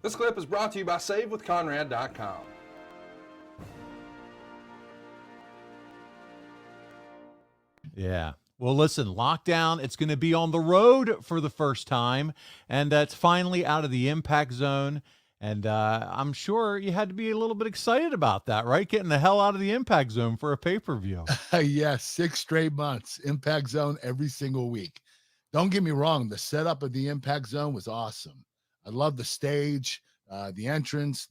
This clip is brought to you by SaveWithConrad.com. Yeah. Well, listen, Lockdown, it's going to be on the road for the first time, and it's finally out of the impact zone. And I'm sure you had to be a little bit excited about that, right? Getting the hell out of the impact zone for a pay-per-view. Yes, 6 straight months, impact zone every single week. Don't get me wrong, the setup of the impact zone was awesome. I love the stage, the entrance,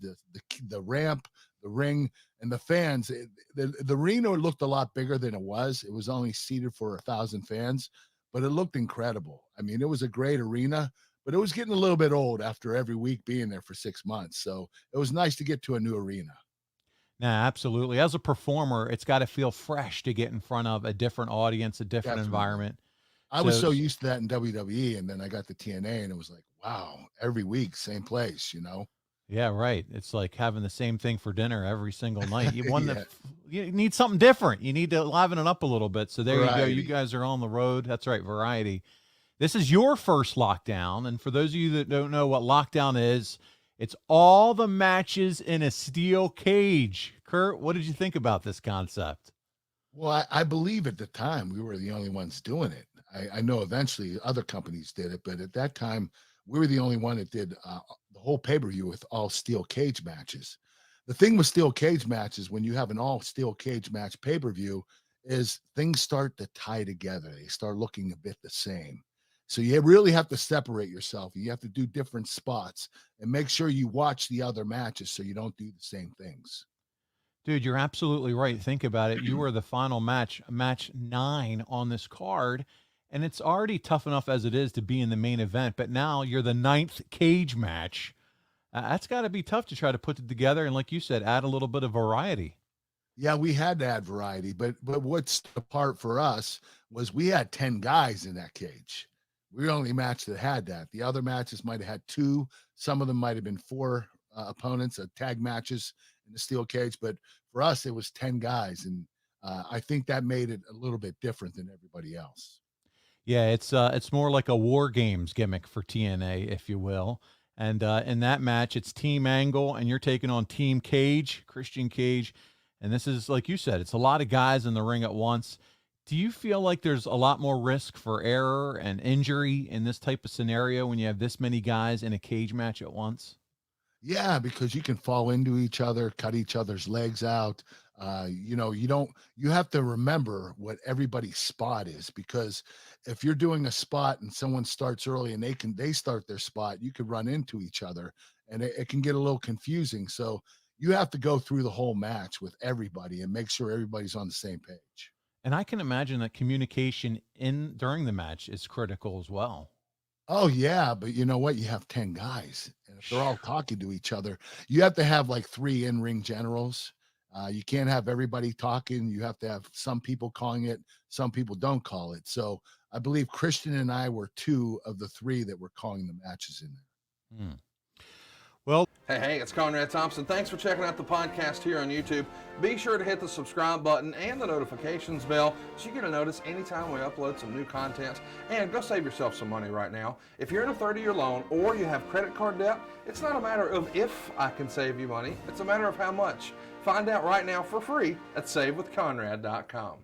the ramp, the ring, and the fans. The Rhino looked a lot bigger than it was. It was only seated for 1,000 fans, but it looked incredible. I mean, it was a great arena, but it was getting a little bit old after every week being there for 6 months. So it was nice to get to a new arena. Nah, absolutely. As a performer, it's got to feel fresh to get in front of a different audience, a different Definitely. environment. I was so used to that in WWE, and then I got the TNA, and it was like, wow, every week, same place, you know? Yeah, right. It's like having the same thing for dinner every single night. You want Yeah. you need something different. You need to liven it up a little bit. So there you go. You Variety. guys are on the road. That's right, variety. This is your first Lockdown, and for those of you that don't know what Lockdown is, it's all the matches in a steel cage. Kurt, what did you think about this concept? Well, I believe at the time we were the only ones doing it. I know eventually other companies did it, but at that time we were the only one that did the whole pay-per-view with all steel cage matches. The thing with steel cage matches, when you have an all steel cage match pay-per-view, is things start to tie together. They start looking a bit the same. So you really have to separate yourself. You have to do different spots and make sure you watch the other matches so you don't do the same things. Dude, you're absolutely right. Think about it. You were the final match, match 9 on this card, and it's already tough enough as it is to be in the main event, but now you're the 9th cage match. That's got to be tough to try to put it together, and like you said, add a little bit of variety. Yeah, we had to add variety, but what's apart for us was we had 10 guys in that cage. We were the only match that had that. The other matches might have had 2. Some of them might have been 4 opponents, tag matches in the steel cage, but for us it was 10 guys, and I think that made it a little bit different than everybody else. Yeah, it's more like a war games gimmick for TNA, if you will. And in that match, it's Team Angle, and you're taking on Team Cage, Christian Cage. And this is, like you said, it's a lot of guys in the ring at once. Do you feel like there's a lot more risk for error and injury in this type of scenario when you have this many guys in a cage match at once? Yeah, because you can fall into each other, cut each other's legs out. You have to remember what everybody's spot is, because if you're doing a spot and someone starts early and they start their spot, you could run into each other, and it can get a little confusing. So you have to go through the whole match with everybody and make sure everybody's on the same page. And I can imagine that communication in during the match is critical as well. Oh yeah, but you know what? You have 10 guys, and if they're all talking to each other, you have to have like 3 in-ring generals. You can't have everybody talking. You have to have some people calling it, some people don't call it. So I believe Christian and I were 2 of the 3 that were calling the matches in there. Hmm. Well, Hey, it's Conrad Thompson. Thanks for checking out the podcast here on YouTube. Be sure to hit the subscribe button and the notifications bell so you get a notice anytime we upload some new content. And go save yourself some money right now. If you're in a 30-year loan or you have credit card debt, it's not a matter of if I can save you money. It's a matter of how much. Find out right now for free at SaveWithConrad.com.